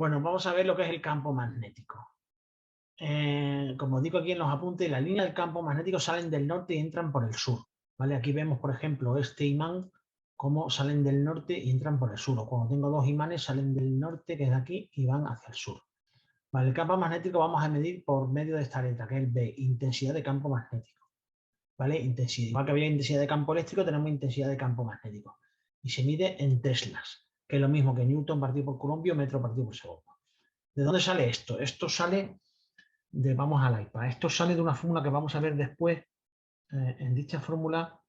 Bueno, vamos a ver lo que es el campo magnético. Como digo aquí en los apuntes, las líneas del campo magnético salen del norte y entran por el sur. ¿Vale? Aquí vemos, por ejemplo, este imán, cómo salen del norte y entran por el sur. O cuando tengo dos imanes, salen del norte, que es de aquí, y van hacia el sur. Vale, el campo magnético vamos a medir por medio de esta letra, que es el B, intensidad de campo magnético. ¿Vale? Intensidad. Igual que había intensidad de campo eléctrico, tenemos intensidad de campo magnético. Y se mide en teslas, que es lo mismo que Newton partido por Coulomb, metro partido por segundo. ¿De dónde sale esto? Esto sale vamos al iPad. Esto sale de una fórmula que vamos a ver después. En dicha fórmula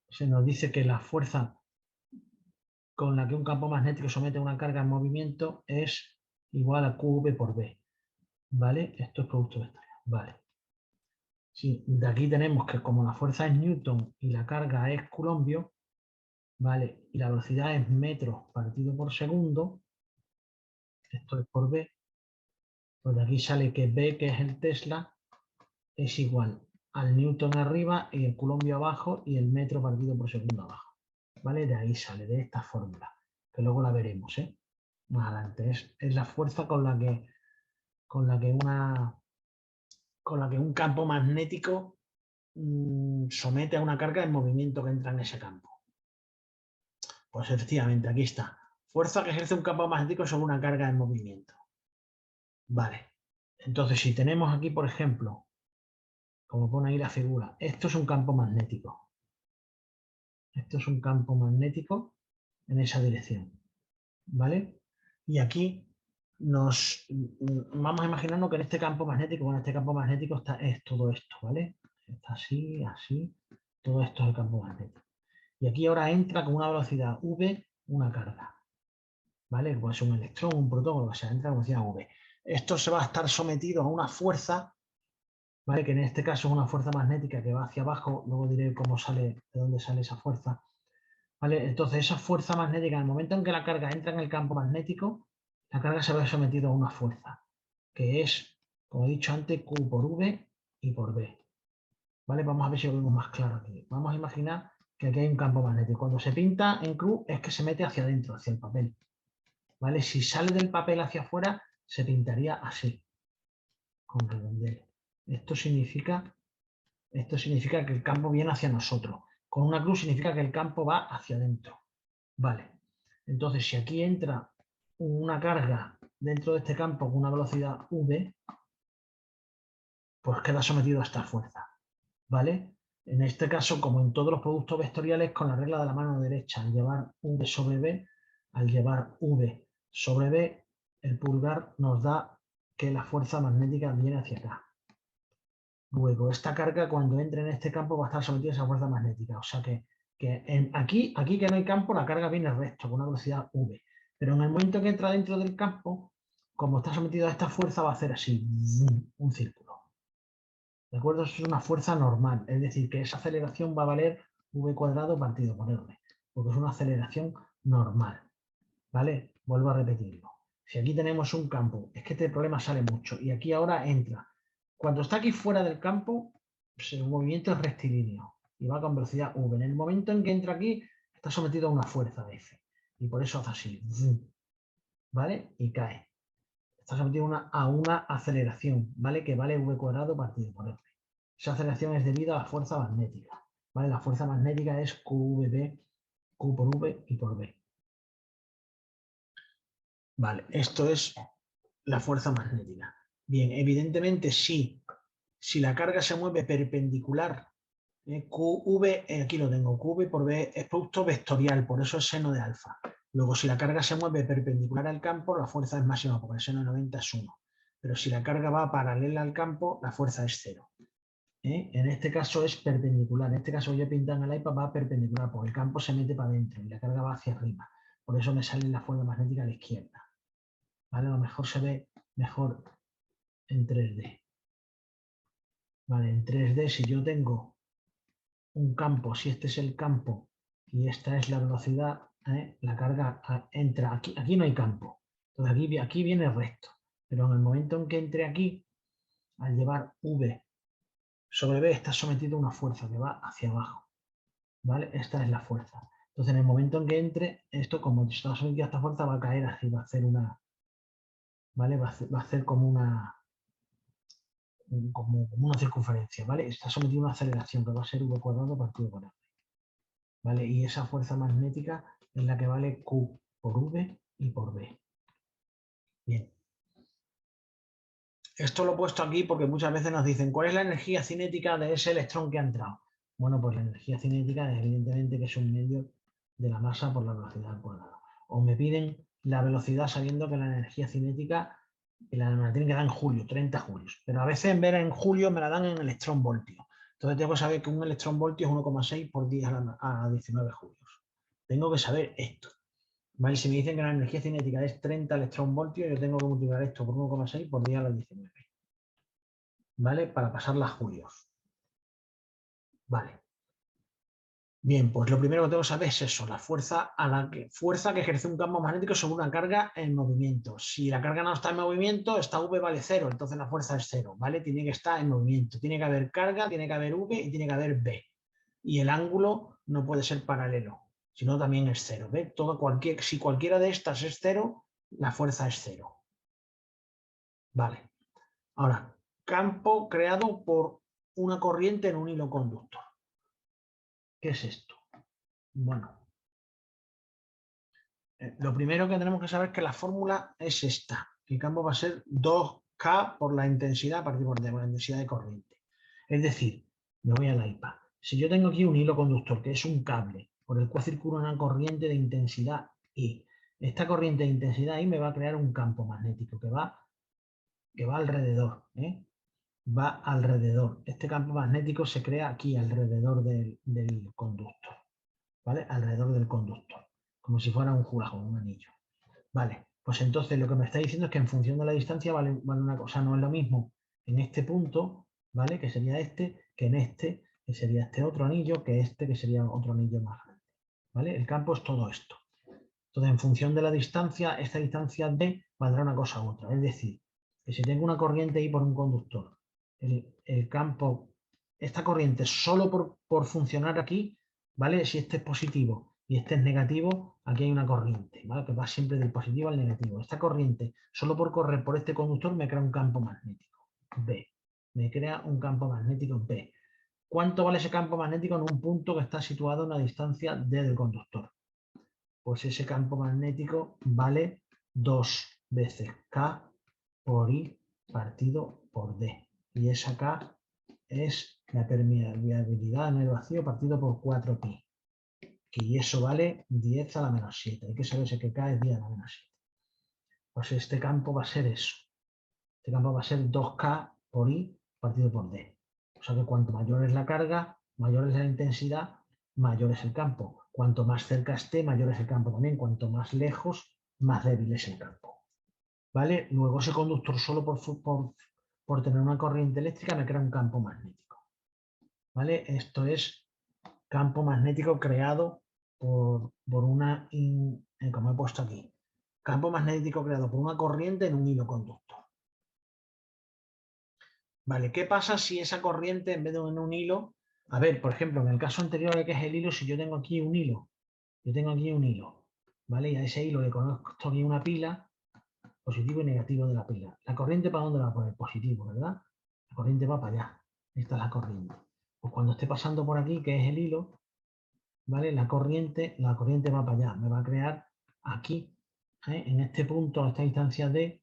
se nos dice que la fuerza con la que un campo magnético somete una carga en movimiento es igual a QV por B. ¿Vale? Esto es producto vectorial. Vale. Sí, de aquí tenemos que como la fuerza es Newton y la carga es Coulombio, ¿vale? Y la velocidad es metros partido por segundo, esto es por B, pues de aquí sale que B, que es el Tesla, es igual al Newton arriba y el Coulombio abajo y el metro partido por segundo abajo. ¿Vale? De ahí sale, de esta fórmula, que luego la veremos, ¿eh? Más adelante. Es la fuerza con la que un campo magnético somete a una carga en movimiento que entra en ese campo. Pues efectivamente, aquí está. Fuerza que ejerce un campo magnético sobre una carga en movimiento. Vale. Entonces, si tenemos aquí, por ejemplo, como pone ahí la figura, esto es un campo magnético. Esto es un campo magnético en esa dirección. ¿Vale? Y aquí vamos a imaginarnos que en este campo magnético, es todo esto, ¿vale? Está así, así, todo esto es el campo magnético. Y aquí ahora entra con una velocidad v una carga, ¿vale? Puede ser un electrón, un protón, o sea, entra con velocidad v. Esto se va a estar sometido a una fuerza, ¿vale? Que en este caso es una fuerza magnética que va hacia abajo, luego diré cómo sale, de dónde sale esa fuerza. ¿Vale? Entonces, esa fuerza magnética, en el momento en que la carga entra en el campo magnético, la carga se ve sometida a una fuerza, que es, como he dicho antes, Q por V y por B. ¿Vale? Vamos a ver si lo vemos más claro aquí. Vamos a imaginar que aquí hay un campo magnético. Cuando se pinta en cruz es que se mete hacia adentro, hacia el papel. ¿Vale? Si sale del papel hacia afuera, se pintaría así, con redondel. Esto significa que el campo viene hacia nosotros. Con una cruz significa que el campo va hacia adentro. Vale. Entonces, si aquí entra una carga dentro de este campo con una velocidad v, pues queda sometido a esta fuerza. ¿Vale? En este caso, como en todos los productos vectoriales, con la regla de la mano derecha, al llevar v sobre b, al llevar v sobre b, el pulgar nos da que la fuerza magnética viene hacia acá. Luego, esta carga cuando entre en este campo va a estar sometida a esa fuerza magnética. O sea que aquí que no hay campo, la carga viene recto, con una velocidad v. Pero en el momento que entra dentro del campo, como está sometido a esta fuerza, va a hacer así, un círculo. ¿De acuerdo? Eso es una fuerza normal. Es decir, que esa aceleración va a valer v cuadrado partido por r. Porque es una aceleración normal. ¿Vale? Vuelvo a repetirlo. Si aquí tenemos un campo, es que este problema sale mucho. Y aquí ahora entra. Cuando está aquí fuera del campo, pues el movimiento es rectilíneo y va con velocidad v. En el momento en que entra aquí, está sometido a una fuerza de F. Y por eso hace así. ¿Vale? Y cae. Está sometido a una aceleración, ¿vale? Que vale v cuadrado partido por r. Esa aceleración es debida a la fuerza magnética. ¿Vale? La fuerza magnética es QVB, Q por V y por B. Vale, esto es la fuerza magnética. Bien, evidentemente si la carga se mueve perpendicular, QV, aquí lo tengo, QV por B es producto vectorial, por eso es seno de alfa. Luego, si la carga se mueve perpendicular al campo, la fuerza es máxima, porque el seno de 90 es 1. Pero si la carga va paralela al campo, la fuerza es 0. En este caso es perpendicular. En este caso yo he pintado en el iPad, va perpendicular, porque el campo se mete para adentro y la carga va hacia arriba. Por eso me sale la fuerza magnética a la izquierda. ¿Vale? A lo mejor se ve mejor en 3D. Vale, en 3D si yo tengo un campo, si este es el campo y esta es la velocidad, la carga entra aquí. Aquí no hay campo. Entonces aquí viene recto. Pero en el momento en que entre aquí, al llevar V sobre B, está sometido a una fuerza que va hacia abajo. ¿Vale? Esta es la fuerza. Entonces, en el momento en que entre, esto, como está sometida a esta fuerza, va a caer así, va a hacer una, ¿vale? Va a hacer como una circunferencia, ¿vale? Está sometido a una aceleración que va a ser v cuadrado partido por r, ¿vale? Y esa fuerza magnética es la que vale Q por V y por V. Bien. Esto lo he puesto aquí porque muchas veces nos dicen, ¿cuál es la energía cinética de ese electrón que ha entrado? Bueno, pues la energía cinética es evidentemente que es un medio de la masa por la velocidad al cuadrado. O me piden la velocidad sabiendo que la energía cinética me la tienen que dar en julio, 30 julios. Pero a veces en vez de en julio me la dan en electronvoltio. Entonces tengo que saber que un electronvoltio es 1,6 por 10 a 19 julios. Tengo que saber esto. ¿Vale? Si me dicen que la energía cinética es 30 electronvoltios, yo tengo que multiplicar esto por 1,6 por 10 a la 19. ¿Vale? Para pasarla a julios. Vale. Bien, pues lo primero que tengo que saber es eso, la fuerza que ejerce un campo magnético sobre una carga en movimiento. Si la carga no está en movimiento, esta V vale 0, entonces la fuerza es 0, ¿vale? Tiene que estar en movimiento. Tiene que haber carga, tiene que haber V y tiene que haber B. Y el ángulo no puede ser paralelo, sino también es 0. ¿Ve? Si cualquiera de estas es 0, la fuerza es 0. Vale. Ahora, campo creado por una corriente en un hilo conductor. ¿Qué es esto? Bueno, lo primero que tenemos que saber es que la fórmula es esta. El campo va a ser 2K por la intensidad partido por D, por la intensidad de corriente. Es decir, me voy a la IPA. Si yo tengo aquí un hilo conductor, que es un cable, por el cual circula una corriente de intensidad I, esta corriente de intensidad I me va a crear un campo magnético que va alrededor. Va alrededor. Este campo magnético se crea aquí, alrededor del conductor. ¿Vale? Alrededor del conductor. Como si fuera un jurajón, un anillo. Vale, pues entonces lo que me está diciendo es que en función de la distancia vale una cosa, no es lo mismo en este punto, ¿vale? Que sería este, que en este, que sería este otro anillo, que este, que sería otro anillo más grande. ¿Vale? El campo es todo esto. Entonces, en función de la distancia, esta distancia D valdrá una cosa u otra. Es decir, que si tengo una corriente I por un conductor, el campo, esta corriente solo por funcionar aquí, ¿vale? Si este es positivo y este es negativo, aquí hay una corriente, ¿vale? Que va siempre del positivo al negativo. Esta corriente, solo por correr por este conductor, me crea un campo magnético, B. Me crea un campo magnético B. ¿Cuánto vale ese campo magnético en un punto que está situado a una distancia D del conductor? Pues ese campo magnético vale 2 veces K por I partido por D. Y esa K es la permeabilidad en el vacío partido por 4pi. Y eso vale 10 a la menos 7. Hay que saberse que K es 10 a la menos 7. Pues este campo va a ser eso. Este campo va a ser 2K por I partido por D. O sea que cuanto mayor es la carga, mayor es la intensidad, mayor es el campo. Cuanto más cerca esté, mayor es el campo también. Cuanto más lejos, más débil es el campo. ¿Vale? Luego ese conductor solo por tener una corriente eléctrica me crea un campo magnético. ¿Vale? Esto es campo magnético creado por una, como he puesto aquí, campo magnético creado por una corriente en un hilo conductor. Vale, ¿qué pasa si esa corriente en vez de en un hilo, a ver, por ejemplo, en el caso anterior de que es el hilo, si yo tengo aquí un hilo, ¿vale? Y a ese hilo le conecto aquí una pila, positivo y negativo de la pila. ¿La corriente para dónde va a poner? Positivo, ¿verdad? La corriente va para allá. Esta es la corriente. Pues cuando esté pasando por aquí, que es el hilo, ¿vale? La corriente va para allá. Me va a crear aquí, en este punto, a esta distancia D,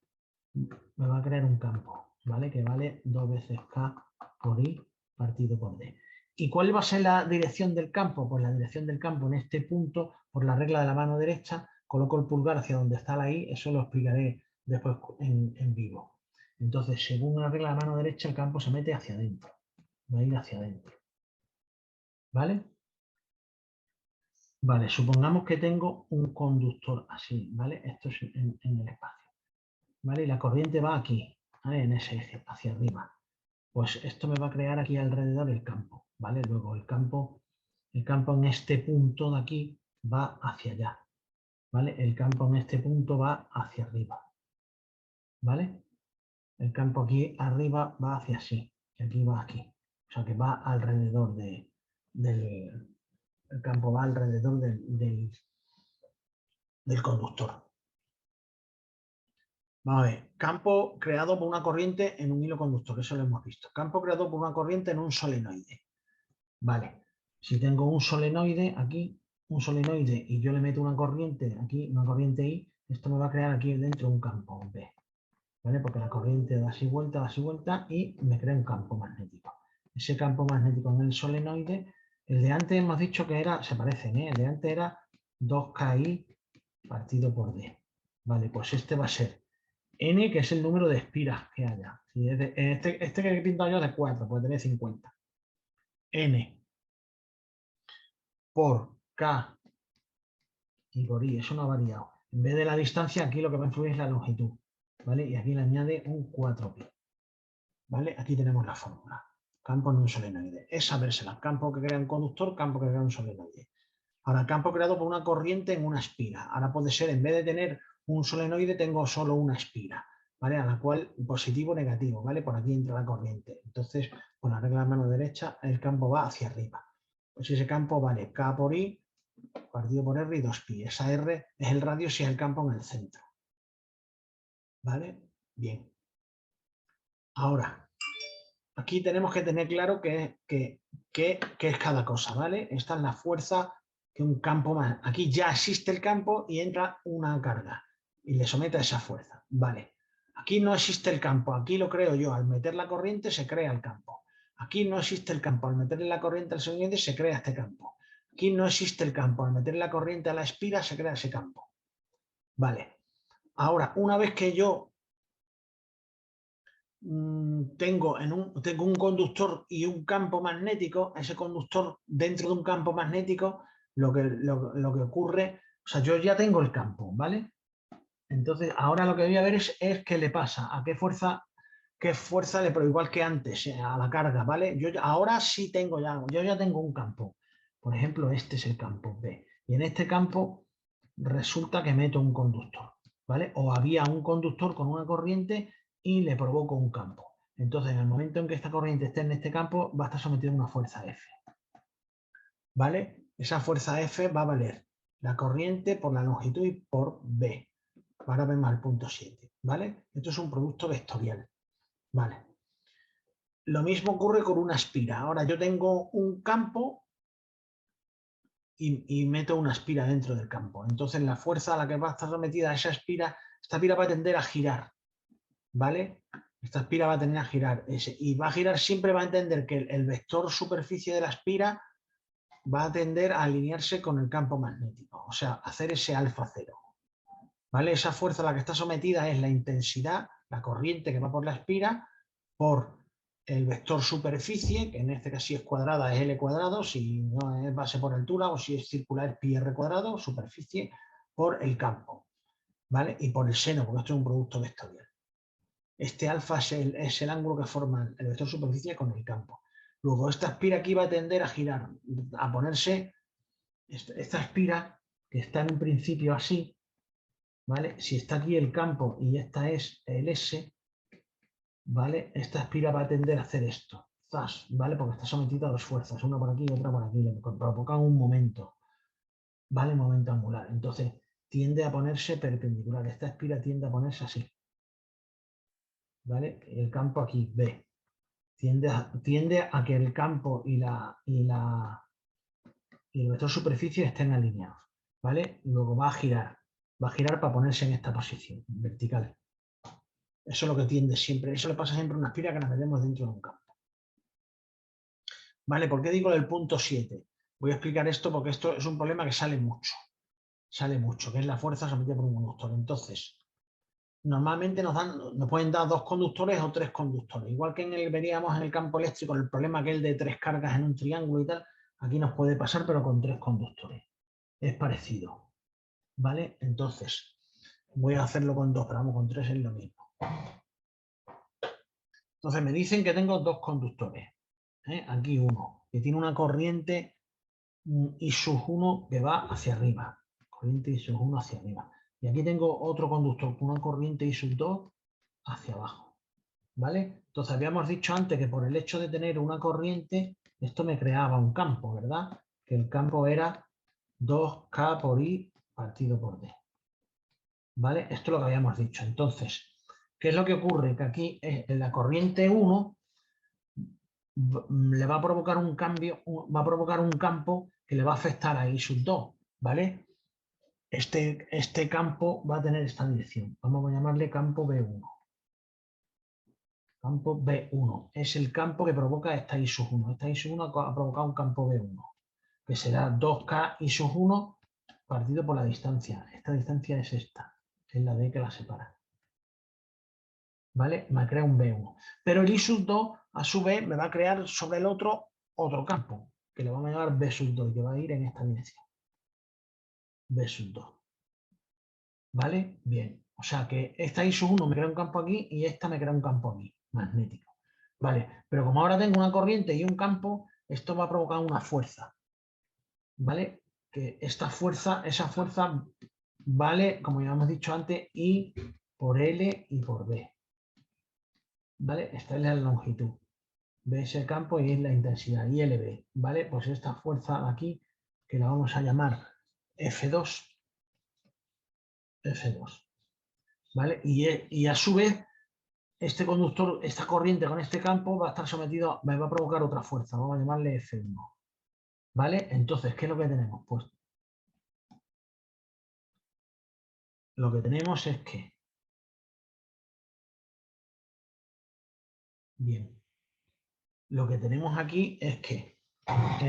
me va a crear un campo, ¿vale? Que vale 2 veces K por I partido por D. ¿Y cuál va a ser la dirección del campo? Pues la dirección del campo en este punto, por la regla de la mano derecha, coloco el pulgar hacia donde está la I, eso lo explicaré después en vivo. Entonces, según la regla de la mano derecha, el campo se mete hacia adentro, va a ir hacia adentro. ¿Vale? Vale, supongamos que tengo un conductor así, ¿vale? Esto es en el espacio. ¿Vale? Y la corriente va aquí, ¿vale? En ese eje, hacia arriba. Pues esto me va a crear aquí alrededor el campo, ¿vale? Luego el campo en este punto de aquí va hacia allá, ¿vale? El campo en este punto va hacia arriba, ¿vale? El campo aquí arriba va hacia así, y aquí va aquí. O sea que va alrededor del El campo va alrededor del conductor. Vamos a ver, campo creado por una corriente en un hilo conductor, eso lo hemos visto. Campo creado por una corriente en un solenoide. Vale, si tengo un solenoide aquí, un solenoide, y yo le meto una corriente aquí, una corriente I, esto me va a crear aquí dentro un campo B. ¿Vale? Porque la corriente da así vuelta y me crea un campo magnético. Ese campo magnético en el solenoide, el de antes hemos dicho que era, se parecen, ¿eh? El de antes era 2KI partido por D. Vale, pues este va a ser N, que es el número de espiras que haya. Si este que he pintado yo es de 4, puede tener 50. N por K y por I, eso no ha variado. En vez de la distancia, aquí lo que va a influir es la longitud. ¿Vale? Y aquí le añade un 4pi. ¿Vale? Aquí tenemos la fórmula. Campo en un solenoide. Es sabérsela. Campo que crea un conductor, campo que crea un solenoide. Ahora, campo creado por una corriente en una espira. Ahora puede ser, en vez de tener un solenoide, tengo solo una espira, ¿vale? A la cual positivo o negativo, ¿vale? Por aquí entra la corriente. Entonces, con la regla de mano derecha, el campo va hacia arriba. Pues ese campo vale K por I partido por R y 2pi. Esa R es el radio si es el campo en el centro. ¿Vale? Bien. Ahora, aquí tenemos que tener claro qué es cada cosa, ¿vale? Esta es la fuerza que un campo más. Aquí ya existe el campo y entra una carga y le somete a esa fuerza, ¿vale? Aquí no existe el campo, aquí lo creo yo. Al meter la corriente se crea el campo. Aquí no existe el campo, al meterle la corriente al solenoide se crea este campo. Aquí no existe el campo, al meterle la corriente a la espira se crea ese campo. Vale. Ahora, una vez que yo tengo un conductor y un campo magnético, ese conductor dentro de un campo magnético, lo que ocurre, o sea, yo ya tengo el campo, ¿vale? Entonces, ahora lo que voy a ver es qué le pasa, a qué fuerza le, pero igual que antes, a la carga, ¿vale? Ahora sí tengo yo ya tengo un campo. Por ejemplo, este es el campo B. Y en este campo resulta que meto un conductor, ¿vale? O había un conductor con una corriente y le provoco un campo. Entonces, en el momento en que esta corriente esté en este campo, va a estar sometida a una fuerza F, ¿vale? Esa fuerza F va a valer la corriente por la longitud y por B. Ahora vemos el punto 7, ¿vale? Esto es un producto vectorial, ¿vale? Lo mismo ocurre con una espira. Ahora yo tengo un campo y meto una espira dentro del campo. Entonces la fuerza a la que va a estar sometida esa espira, esta espira va a tender a girar, ¿vale? Esta espira va a tender a girar y va a girar, siempre va a entender que el vector superficie de la espira va a tender a alinearse con el campo magnético, o sea, hacer ese alfa cero, ¿vale? Esa fuerza a la que está sometida es la intensidad, la corriente que va por la espira, por el vector superficie, que en este caso si es cuadrada es L cuadrado, si no es base por altura, o si es circular es pi r cuadrado, superficie, por el campo, ¿vale? Y por el seno, porque esto es un producto vectorial. Este alfa es el ángulo que forma el vector superficie con el campo. Luego, esta espira aquí va a tender a girar, a ponerse, esta espira, que está en un principio así, ¿vale? Si está aquí el campo y esta es el S, ¿vale? Esta espira va a tender a hacer esto, ¿vale? Porque está sometida a dos fuerzas, una por aquí y otra por aquí, le provocan un momento, ¿vale? Momento angular. Entonces, tiende a ponerse perpendicular. Esta espira tiende a ponerse así, ¿vale? El campo aquí, B. Tiende a que el campo y el vector superficie estén alineados, ¿vale? Luego va a girar para ponerse en esta posición, vertical. Eso es lo que tiende siempre, eso le pasa siempre a una espira que nos metemos dentro de un campo. ¿Vale? ¿Por qué digo el punto 7? Voy a explicar esto porque esto es un problema que sale mucho, que es la fuerza sometida por un conductor. Entonces, normalmente nos pueden dar dos conductores o tres conductores. Igual que veríamos en el campo eléctrico, el problema que es el de tres cargas en un triángulo y tal, aquí nos puede pasar, pero con tres conductores. Es parecido, ¿vale? Entonces, voy a hacerlo con dos, pero vamos, con tres es lo mismo. Entonces, me dicen que tengo dos conductores. Aquí uno, que tiene una corriente I sub 1 que va hacia arriba. Corriente I sub 1 hacia arriba. Y aquí tengo otro conductor con una corriente I sub 2 hacia abajo. ¿Vale? Entonces habíamos dicho antes que por el hecho de tener una corriente, esto me creaba un campo, ¿verdad? que el campo era 2K por I partido por D. ¿Vale? Esto es lo que habíamos dicho. Entonces, ¿qué es lo que ocurre? Que aquí en la corriente 1 le va a provocar un cambio, va a provocar un campo que le va a afectar a I sub 2, ¿vale? Este campo va a tener esta dirección. Vamos a llamarle campo B1. Campo B1 es el campo que provoca esta I sub 1. Esta I sub 1 ha provocado un campo B1, que será 2K I sub 1 partido por la distancia. Esta distancia es esta, es la D que la separa. ¿Vale? Me crea un B1. Pero el I sub 2, a su vez, me va a crear sobre el otro campo, que le vamos a llamar B sub 2, que va a ir en esta dirección. B sub 2. ¿Vale? Bien. O sea que esta I sub 1 me crea un campo aquí y esta me crea un campo aquí, magnético. ¿Vale? Pero como ahora tengo una corriente y un campo, esto va a provocar una fuerza. ¿Vale? Que esta fuerza, esa fuerza vale, como ya hemos dicho antes, I por L y por B. ¿Vale? Esta es la longitud. B es el campo y es la intensidad, y LB, ¿vale? Pues esta fuerza de aquí, que la vamos a llamar F2, ¿vale? Y a su vez, este conductor, esta corriente con este campo va a estar sometido, me va a provocar otra fuerza, vamos a llamarle F1, ¿vale? Entonces, ¿qué es lo que tenemos? Pues lo que tenemos es que, bien, lo que tenemos aquí es que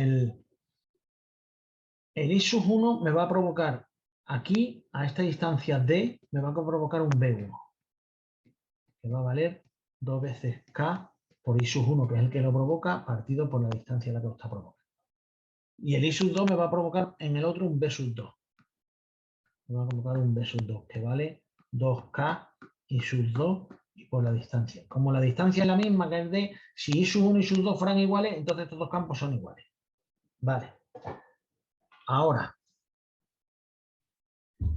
el I sub 1 me va a provocar aquí, a esta distancia D, me va a provocar un B1, que va a valer 2 veces K por I sub 1, que es el que lo provoca, partido por la distancia a la que lo está provocando. Y el I sub 2 me va a provocar en el otro un B sub 2. Me va a provocar un B sub 2, que vale 2K I sub 2 y por la distancia. Como la distancia es la misma que es D, si I sub 1 y I sub 2 fueran iguales, entonces estos dos campos son iguales. Vale. Ahora,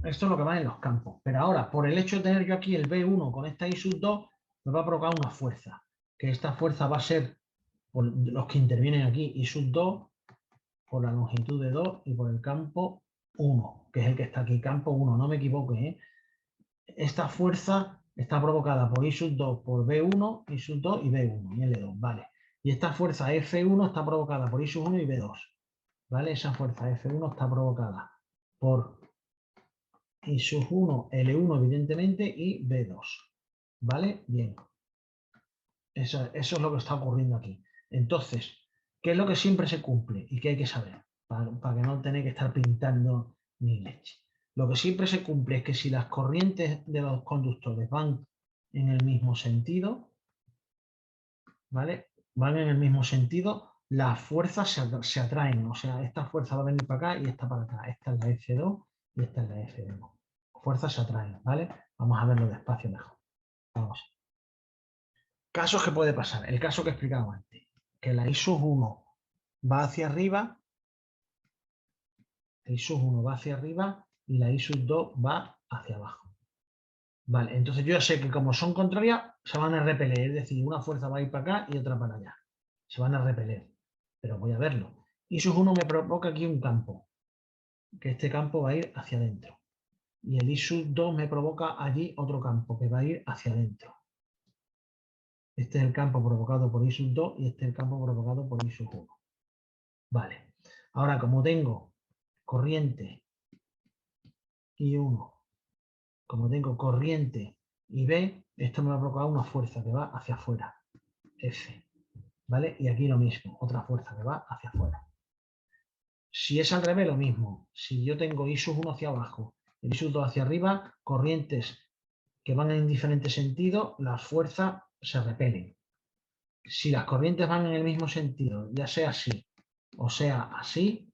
esto es lo que va en los campos. Pero ahora, por el hecho de tener yo aquí el B1 con esta I sub 2, me va a provocar una fuerza. Que esta fuerza va a ser por los que intervienen aquí I sub 2 por la longitud de 2 y por el campo 1, que es el que está aquí, campo 1, no me equivoque, ¿eh? Esta fuerza está provocada por I sub 2 por B1, I sub 2 y B1 y L2, ¿vale? Y esta fuerza F1 está provocada por I sub 1 y B2, ¿vale? Esa fuerza F1 está provocada por I sub 1, L1 evidentemente y B2, ¿vale? Bien. Eso es lo que está ocurriendo aquí. Entonces, ¿qué es lo que siempre se cumple y que hay que saber? Para que no tener que estar pintando ni leche. Lo que siempre se cumple es que si las corrientes de los conductores van en el mismo sentido, ¿vale? Van en el mismo sentido, las fuerzas se atraen. O sea, esta fuerza va a venir para acá y esta para acá. Esta es la F2 y esta es la F1. Fuerzas se atraen, ¿vale? Vamos a verlo despacio mejor. Vamos. Casos que puede pasar. El caso que he explicado antes. Que la I sub 1 va hacia arriba, la I sub 1 va hacia arriba y la I sub 2 va hacia abajo. Vale, entonces yo ya sé que como son contrarias, se van a repeler. Es decir, una fuerza va a ir para acá y otra para allá. Se van a repeler. Pero voy a verlo. I sub 1 me provoca aquí un campo. Que este campo va a ir hacia adentro. Y el I sub 2 me provoca allí otro campo que va a ir hacia adentro. Este es el campo provocado por I sub 2 y este es el campo provocado por I sub 1. Vale. Ahora, como tengo corriente I1, como tengo corriente IB, esto me va a provocar una fuerza que va hacia afuera, F. ¿Vale? Y aquí lo mismo, otra fuerza que va hacia afuera. Si es al revés, lo mismo. Si yo tengo I sub 1 hacia abajo y I sub 2 hacia arriba, corrientes que van en diferentes sentidos, las fuerzas se repelen. Si las corrientes van en el mismo sentido, ya sea así o sea así,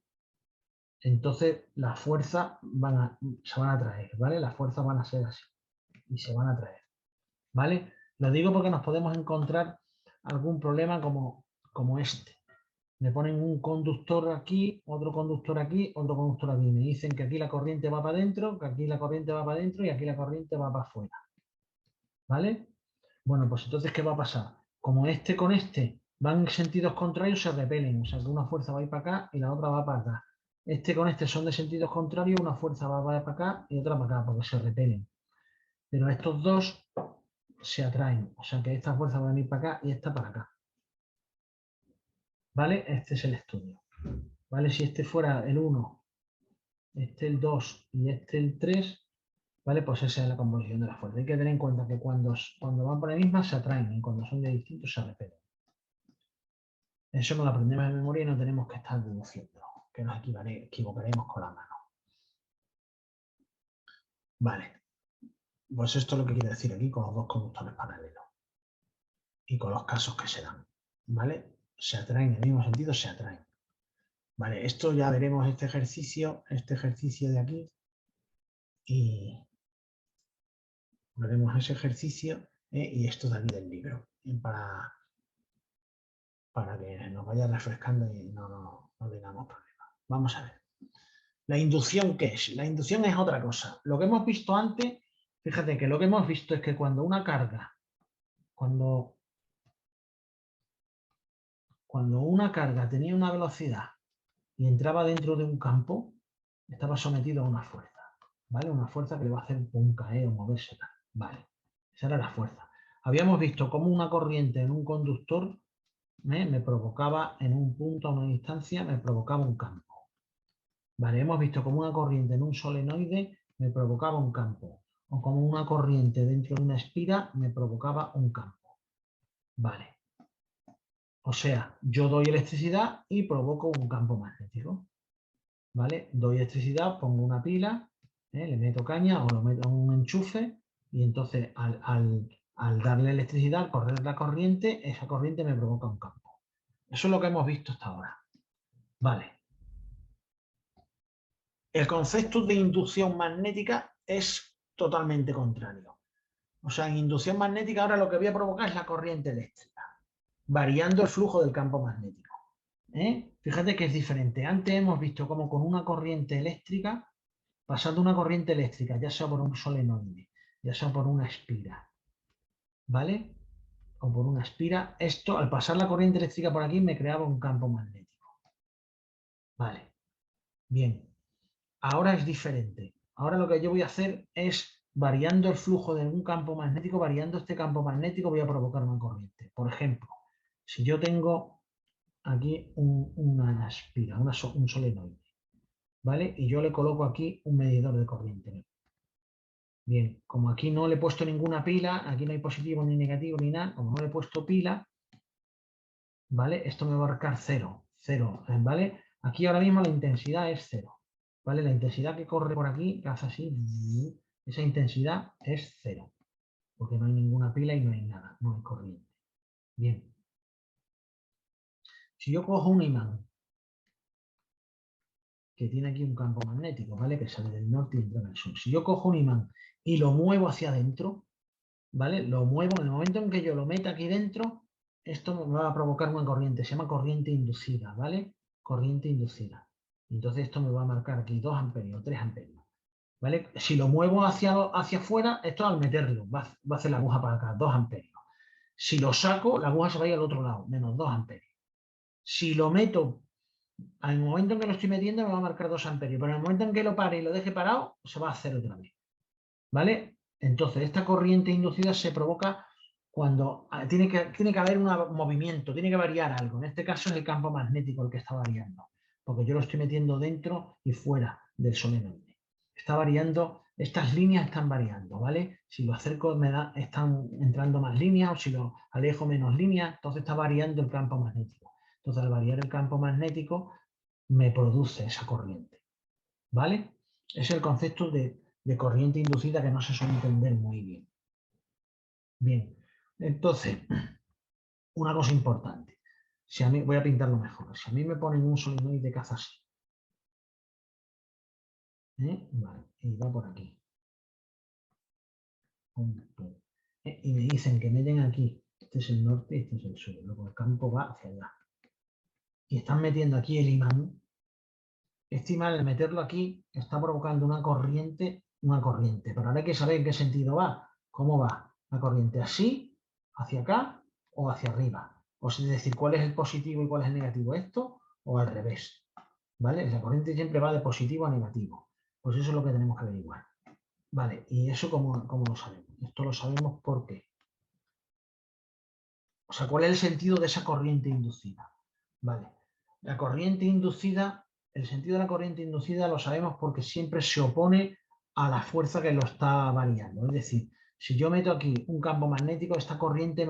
entonces las fuerzas se van a atraer, ¿vale? Las fuerzas van a ser así y se van a atraer, ¿vale? Lo digo porque nos podemos encontrar algún problema como este. Me ponen un conductor aquí, otro conductor aquí, otro conductor aquí. Me dicen que aquí la corriente va para adentro, que aquí la corriente va para adentro y aquí la corriente va para afuera, ¿vale? Bueno, pues entonces, ¿qué va a pasar? Como este con este van en sentidos contrarios, se repelen. O sea, que una fuerza va a ir para acá y la otra va para acá. Este con este son de sentidos contrarios, una fuerza va para acá y otra para acá, porque se repelen. Pero estos dos se atraen. O sea, que esta fuerza va a venir para acá y esta para acá. ¿Vale? Este es el estudio. ¿Vale? Si este fuera el 1, este el 2 y este el 3, ¿vale? Pues esa es la composición de la fuerza. Hay que tener en cuenta que cuando van por la misma se atraen y cuando son de distintos se repelen. Eso nos lo aprendemos de memoria y no tenemos que estar deduciendo, que nos equivocaremos con la mano. Vale, pues esto es lo que quiere decir aquí con los dos conductores paralelos y con los casos que se dan, ¿vale? Se atraen en el mismo sentido, se atraen. Vale, esto ya veremos este ejercicio de aquí y veremos ese ejercicio y esto de aquí del libro para que nos vaya refrescando y no tengamos problemas. Vamos a ver. ¿La inducción qué es? La inducción es otra cosa. Lo que hemos visto antes, fíjate que lo que hemos visto es que cuando una carga, cuando una carga tenía una velocidad y entraba dentro de un campo, estaba sometido a una fuerza, ¿vale? Una fuerza que le va a hacer un caer o moverse, ¿vale? Esa era la fuerza. Habíamos visto cómo una corriente en un conductor me provocaba en un punto, a una distancia, me provocaba un campo. Vale, hemos visto cómo una corriente en un solenoide me provocaba un campo, o como una corriente dentro de una espira me provocaba un campo. Vale. O sea, yo doy electricidad y provoco un campo magnético. ¿Vale? Doy electricidad, pongo una pila, le meto caña o lo meto en un enchufe y entonces al darle electricidad, al correr la corriente, esa corriente me provoca un campo. Eso es lo que hemos visto hasta ahora. Vale. El concepto de inducción magnética es totalmente contrario. O sea, en inducción magnética ahora lo que voy a provocar es la corriente eléctrica, variando el flujo del campo magnético. Fíjate que es diferente. Antes hemos visto cómo con una corriente eléctrica, pasando una corriente eléctrica, ya sea por un solenoide, ya sea por una espira, ¿vale? O por una espira, esto al pasar la corriente eléctrica por aquí me creaba un campo magnético. Vale, bien. Ahora es diferente. Ahora lo que yo voy a hacer es, variando el flujo de un campo magnético, variando este campo magnético, voy a provocar una corriente. Por ejemplo, si yo tengo aquí una espira, un solenoide, ¿vale? Y yo le coloco aquí un medidor de corriente. Bien, como aquí no le he puesto ninguna pila, aquí no hay positivo ni negativo ni nada, como no le he puesto pila, ¿vale? Esto me va a marcar cero, ¿vale? Aquí ahora mismo la intensidad es cero, ¿vale? La intensidad que corre por aquí, que hace así, esa intensidad es cero, porque no hay ninguna pila y no hay nada, no hay corriente. Bien. Si yo cojo un imán que tiene aquí un campo magnético, ¿vale? Que sale del norte y entra en el sur. Si yo cojo un imán y lo muevo hacia adentro, ¿vale? Lo muevo, en el momento en que yo lo meta aquí dentro, esto me va a provocar una corriente, se llama corriente inducida, ¿vale? Corriente inducida. Entonces esto me va a marcar aquí 2 amperios, 3 amperios, ¿vale? Si lo muevo hacia afuera, esto al meterlo, va a hacer la aguja para acá, 2 amperios. Si lo saco, la aguja se va a ir al otro lado, menos 2 amperios. Si lo meto, al momento en que lo estoy metiendo me va a marcar 2 amperios, pero en el momento en que lo pare y lo deje parado, se va a hacer otra vez, ¿vale? Entonces, esta corriente inducida se provoca cuando tiene que haber un movimiento, tiene que variar algo. En este caso es el campo magnético el que está variando, porque yo lo estoy metiendo dentro y fuera del solenoide. Está variando, estas líneas están variando, ¿vale? Si lo acerco están entrando más líneas, o si lo alejo menos líneas, entonces está variando el campo magnético. Entonces, al variar el campo magnético, me produce esa corriente, ¿vale? Es el concepto de corriente inducida que no se suele entender muy bien. Bien, entonces, una cosa importante. Si a mí, voy a pintarlo mejor. Si a mí me ponen un solenoide que hace así, vale, y va por aquí, y me dicen que meten aquí, este es el norte y este es el sur, luego el campo va hacia allá, y están metiendo aquí el imán. Este imán, al meterlo aquí, está provocando una corriente, pero ahora hay que saber en qué sentido va. ¿Cómo va la corriente? ¿Así, hacia acá o hacia arriba? O sea, es decir, ¿cuál es el positivo y cuál es el negativo? ¿Esto o al revés? ¿Vale? La corriente siempre va de positivo a negativo. Pues eso es lo que tenemos que averiguar. Vale, ¿y eso cómo lo sabemos? Esto lo sabemos porque... O sea, ¿cuál es el sentido de esa corriente inducida? Vale, la corriente inducida, el sentido de la corriente inducida lo sabemos porque siempre se opone a la fuerza que lo está variando. Es decir, si yo meto aquí un campo magnético, esta corriente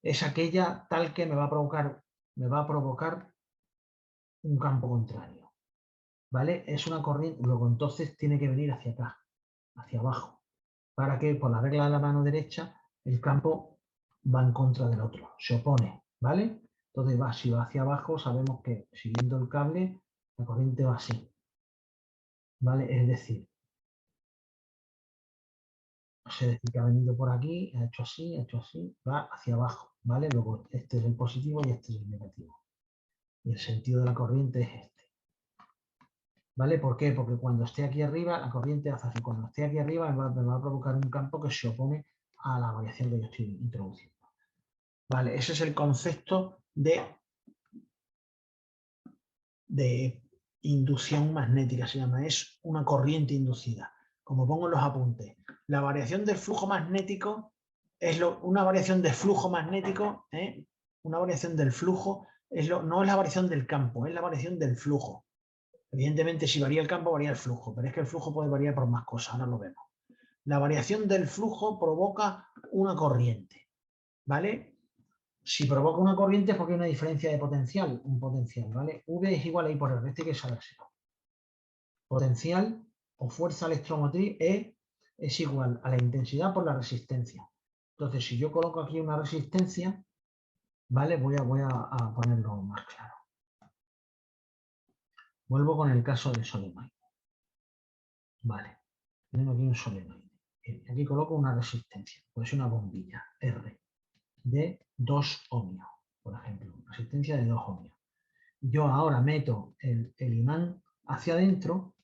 es aquella tal que me va a provocar un campo contrario. ¿Vale? Es una corriente, luego entonces tiene que venir hacia acá, hacia abajo, para que por la regla de la mano derecha el campo va en contra del otro, se opone, ¿vale? Entonces si va hacia abajo, sabemos que siguiendo el cable, la corriente va así, ¿vale? Es decir, que ha venido por aquí, ha hecho así, va hacia abajo, ¿vale? Luego este es el positivo y este es el negativo. Y el sentido de la corriente es este. ¿Vale? ¿Por qué? Porque cuando esté aquí arriba, la corriente hace así. Cuando esté aquí arriba, me va a provocar un campo que se opone a la variación que yo estoy introduciendo. Vale, ese es el concepto de inducción magnética, se llama. Es una corriente inducida. Como pongo en los apuntes. La variación del flujo magnético es una variación de flujo magnético, una variación del flujo, no es la variación del campo, es la variación del flujo. Evidentemente, si varía el campo, varía el flujo, pero es que el flujo puede variar por más cosas, ahora lo vemos. La variación del flujo provoca una corriente, ¿vale? Si provoca una corriente es porque hay una diferencia de potencial, un potencial, ¿vale? V es igual a I por R, este hay que sabérselo. Potencial o fuerza electromotriz es igual a la intensidad por la resistencia. Entonces, si yo coloco aquí una resistencia, ¿vale? Voy a ponerlo más claro. Vuelvo con el caso del solenoide. Vale, tengo aquí un solenoide. Aquí coloco una resistencia, pues una bombilla R de 2 ohmios, por ejemplo, resistencia de 2 ohmios. Yo ahora meto el imán hacia adentro,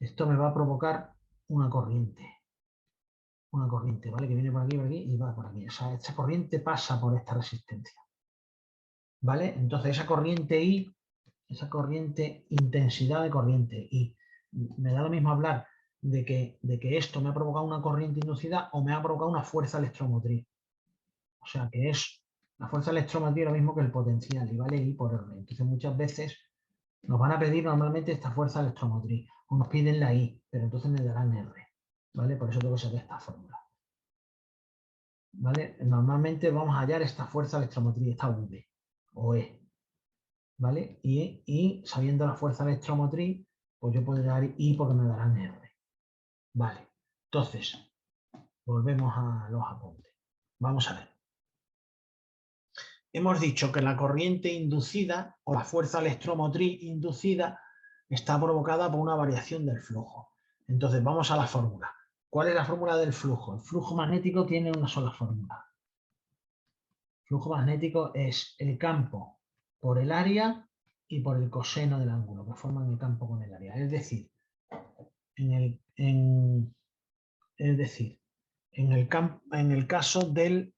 esto me va a provocar una corriente, ¿vale? Que viene por aquí y va por aquí. O sea, esta corriente pasa por esta resistencia, ¿vale? Entonces esa corriente I, esa corriente, intensidad de corriente I, me da lo mismo hablar de que esto me ha provocado una corriente inducida o me ha provocado una fuerza electromotriz. O sea, que es la fuerza electromotriz lo mismo que el potencial y vale I por R. Entonces muchas veces nos van a pedir normalmente esta fuerza electromotriz o nos piden la I, pero entonces me darán R. ¿Vale? Por eso tengo que saber esta fórmula. ¿Vale? Normalmente vamos a hallar esta fuerza electromotriz, esta V o E. ¿Vale? Y sabiendo la fuerza electromotriz, pues yo puedo dar I porque me darán R. Vale. Entonces, volvemos a los apuntes. Vamos a ver. Hemos dicho que la corriente inducida o la fuerza electromotriz inducida está provocada por una variación del flujo. Entonces, vamos a la fórmula. ¿Cuál es la fórmula del flujo? El flujo magnético tiene una sola fórmula. El flujo magnético es el campo por el área y por el coseno del ángulo, que forman el campo con el área. Es decir, en el caso del...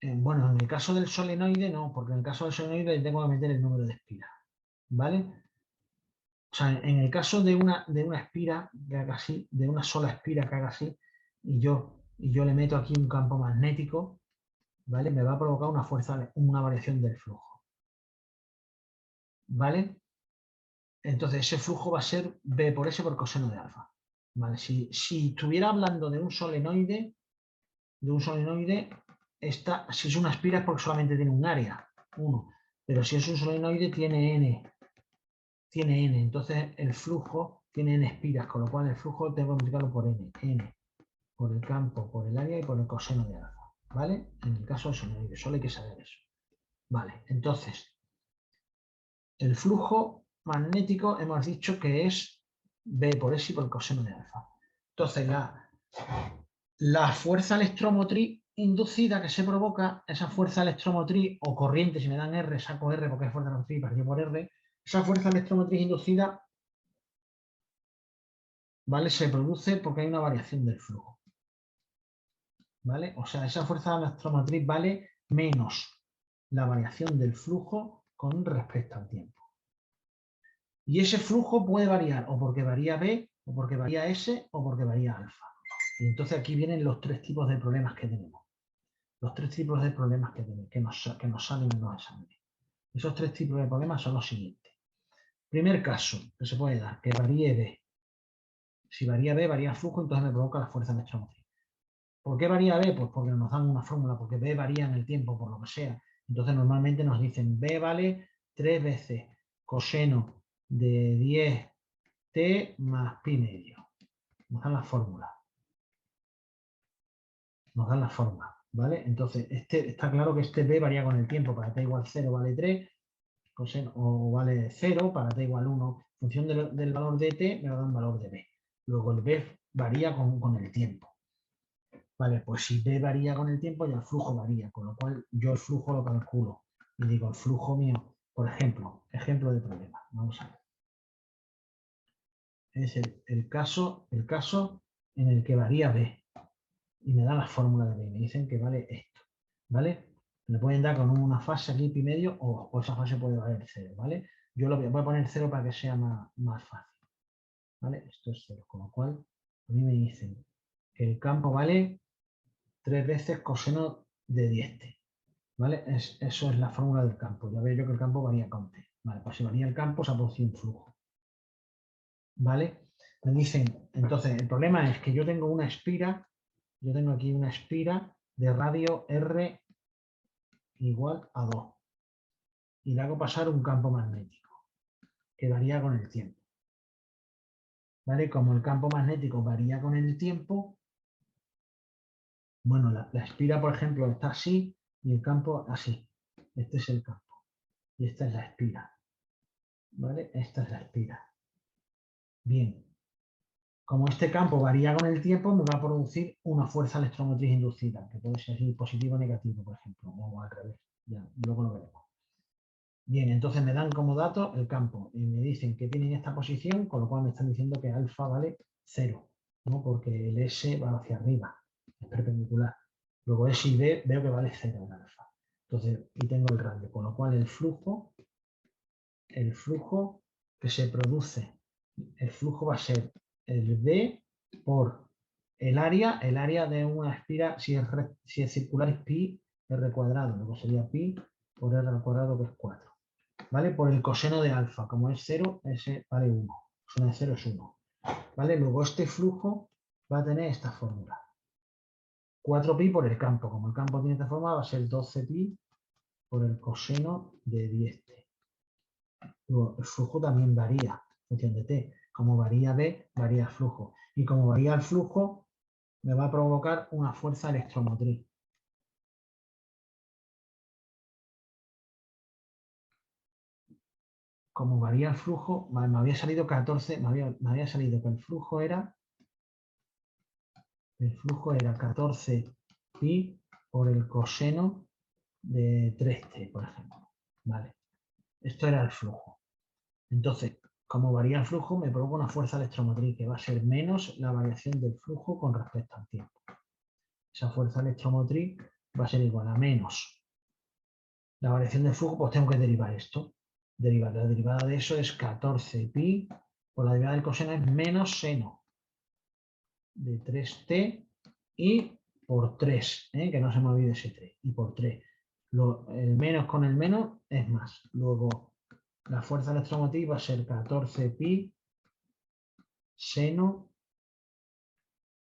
bueno, en el caso del solenoide no, porque en el caso del solenoide tengo que meter el número de espiras, ¿vale? O sea, en el caso de una espira que haga así, de una sola espira que haga así, y yo le meto aquí un campo magnético, ¿vale? Me va a provocar una variación del flujo, ¿vale? Entonces ese flujo va a ser B por S por coseno de alfa, ¿vale? Si estuviera hablando de un solenoide, si es una espira es porque solamente tiene un área, 1, pero si es un solenoide tiene N, entonces el flujo tiene N espiras, con lo cual el flujo tengo que multiplicarlo por N, por el campo, por el área y por el coseno de alfa, ¿vale? En el caso del solenoide, solo hay que saber eso. Vale, entonces, el flujo magnético hemos dicho que es B por S y por el coseno de alfa. Entonces, la fuerza electromotriz inducida que se provoca, esa fuerza electromotriz o corriente, si me dan R, saco R porque es fuerza electromotriz, partido por R, esa fuerza electromotriz inducida, ¿vale? Se produce porque hay una variación del flujo, ¿vale? O sea, esa fuerza electromotriz vale menos la variación del flujo con respecto al tiempo. Y ese flujo puede variar o porque varía B, o porque varía S, o porque varía alfa. Y entonces aquí vienen los tres tipos de problemas que tenemos. Los tres tipos de problemas que nos salen en los exámenes. Esos tres tipos de problemas son los siguientes. Primer caso que se puede dar, que varíe B. Si varía B, varía el flujo, entonces me provoca la fuerza electromotriz. ¿Por qué varía B? Pues porque nos dan una fórmula, porque B varía en el tiempo, por lo que sea. Entonces normalmente nos dicen B vale 3 veces coseno de 10t más pi medio. Nos dan la fórmula. ¿Vale? Entonces, está claro que este B varía con el tiempo. Para t igual 0 vale 3, coseno, o vale 0, para t igual 1. En función del valor de t, me va a dar un valor de B. Luego el B varía con el tiempo. Vale, pues si B varía con el tiempo, ya el flujo varía, con lo cual yo el flujo lo calculo. Y digo, el flujo mío, por ejemplo de problema. Vamos a ver. Es el caso en el que varía B. Y me da la fórmula de B. Me dicen que vale esto. ¿Vale? Me pueden dar con una fase aquí pi medio o esa fase puede valer 0. ¿Vale? Yo lo voy a poner 0 para que sea más fácil. ¿Vale? Esto es 0. Con lo cual, a mí me dicen que el campo vale 3 veces coseno de 10t. ¿Vale? Eso es la fórmula del campo. Ya veo yo que el campo varía con t. Vale, pues si varía el campo, se ha producido un flujo. ¿Vale? Me dicen, entonces, el problema es que yo tengo una espira, yo tengo aquí una espira de radio R igual a 2. Y le hago pasar un campo magnético, que varía con el tiempo. ¿Vale? Como el campo magnético varía con el tiempo, bueno, la espira, por ejemplo, está así y el campo así. Este es el campo. Y esta es la espira. ¿Vale? Esta es la espira. Bien. Como este campo varía con el tiempo, me va a producir una fuerza electromotriz inducida, que puede ser así, positivo o negativo, por ejemplo, o al revés. Ya, luego lo veremos. Bien, entonces me dan como dato el campo y me dicen que tienen esta posición, con lo cual me están diciendo que alfa vale 0, ¿no? Porque el S va hacia arriba, es perpendicular. Luego S y B veo que vale 0 en alfa. Entonces, aquí tengo el radio, con lo cual el flujo que se produce, el flujo va a ser el B por el área de una espira, si es circular es pi r cuadrado, luego sería pi por r al cuadrado, que es 4. ¿Vale? Por el coseno de alfa, como es 0, ese vale 1. Coseno de 0 es 1. ¿Vale? Luego este flujo va a tener esta fórmula. 4pi por el campo. Como el campo tiene esta forma, va a ser 12pi por el coseno de 10t. Luego, el flujo también varía en función de t. Como varía B, varía el flujo. Y como varía el flujo, me va a provocar una fuerza electromotriz. Como varía el flujo, me había salido 14, me había salido que el flujo era 14 pi por el coseno de 3t, por ejemplo. ¿Vale? Esto era el flujo. Entonces, como varía el flujo, me provoca una fuerza electromotriz que va a ser menos la variación del flujo con respecto al tiempo. Esa fuerza electromotriz va a ser igual a menos la variación del flujo, pues tengo que derivar esto. La derivada de eso es 14 pi, por la derivada del coseno es menos seno de 3t y por 3, que no se me olvide ese 3, y por 3. El menos con el menos es más. Luego, la fuerza electromotriz va a ser 14 pi seno,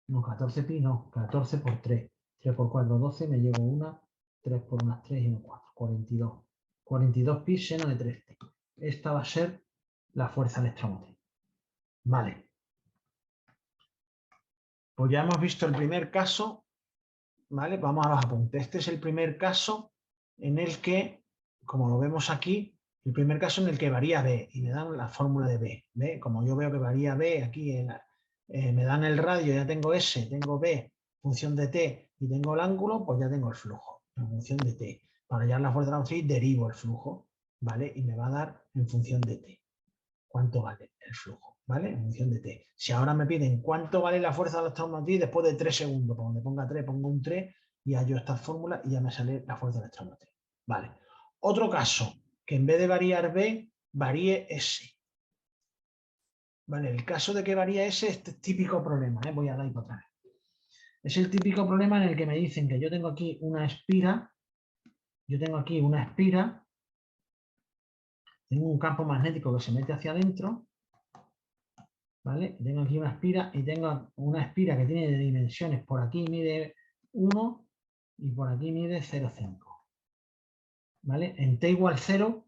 no, 14 pi no, 14 por 3. 3 por 4, 12, me llevo una, 3 por unas 3 y 1, 4, 42. 42 pi seno de 3t. Esta va a ser la fuerza electromotriz. Vale. Pues ya hemos visto el primer caso, ¿vale? Vamos a los apuntes. Este es el primer caso en el que, como lo vemos aquí, el primer caso en el que varía B y me dan la fórmula de B. ¿Ve? Como yo veo que varía B, aquí me dan el radio, ya tengo S, tengo B, función de T y tengo el ángulo, pues ya tengo el flujo en función de T. Para hallar la fuerza electromotriz derivo el flujo, ¿vale? Y me va a dar en función de T cuánto vale el flujo, ¿vale? En función de T. Si ahora me piden cuánto vale la fuerza electromotriz después de 3 segundos, pues donde ponga 3, pongo un 3, y hallo esta fórmula y ya me sale la fuerza electromotriz. Vale. Otro caso, que en vez de variar B, varíe S. Vale, el caso de que varíe S, este es típico problema, voy a dar otra vez. Es el típico problema en el que me dicen que yo tengo aquí una espira, tengo un campo magnético que se mete hacia adentro, ¿vale? Tengo aquí una espira y tengo una espira que tiene de dimensiones, por aquí mide 1 y por aquí mide 0,5. ¿Vale? En t igual 0,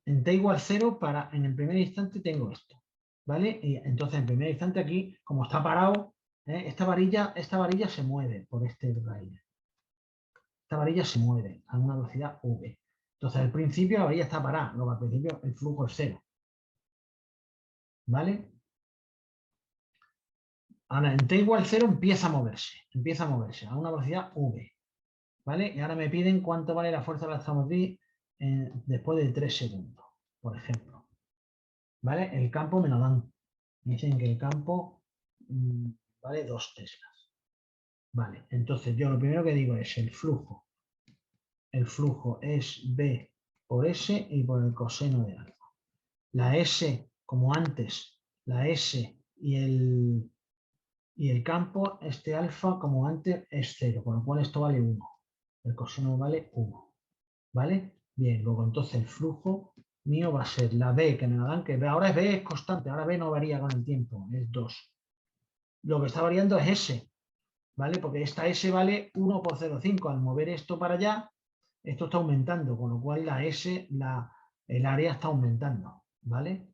en el primer instante tengo esto, ¿vale? Y entonces en primer instante aquí, como está parado, esta varilla se mueve por este raíl. Esta varilla se mueve a una velocidad v. Entonces al principio la varilla está parada, luego al principio el flujo es 0. ¿Vale? Ahora en t igual 0 empieza a moverse a una velocidad v. ¿Vale? Y ahora me piden cuánto vale la fuerza de la electromotriz después de 3 segundos, por ejemplo. ¿Vale? El campo me lo dan. Me dicen que el campo vale 2 teslas. Vale, entonces yo lo primero que digo es el flujo. El flujo es B por S y por el coseno de alfa. La S, como antes, la S y el campo, este alfa, como antes, es 0, con lo cual esto vale 1. El coseno vale 1. ¿Vale? Bien, luego entonces el flujo mío va a ser la B que me la dan, que ahora es B es constante, ahora B no varía con el tiempo, es 2. Lo que está variando es S, ¿vale? Porque esta S vale 1 por 0,5. Al mover esto para allá, esto está aumentando, con lo cual la S, el área está aumentando, ¿vale?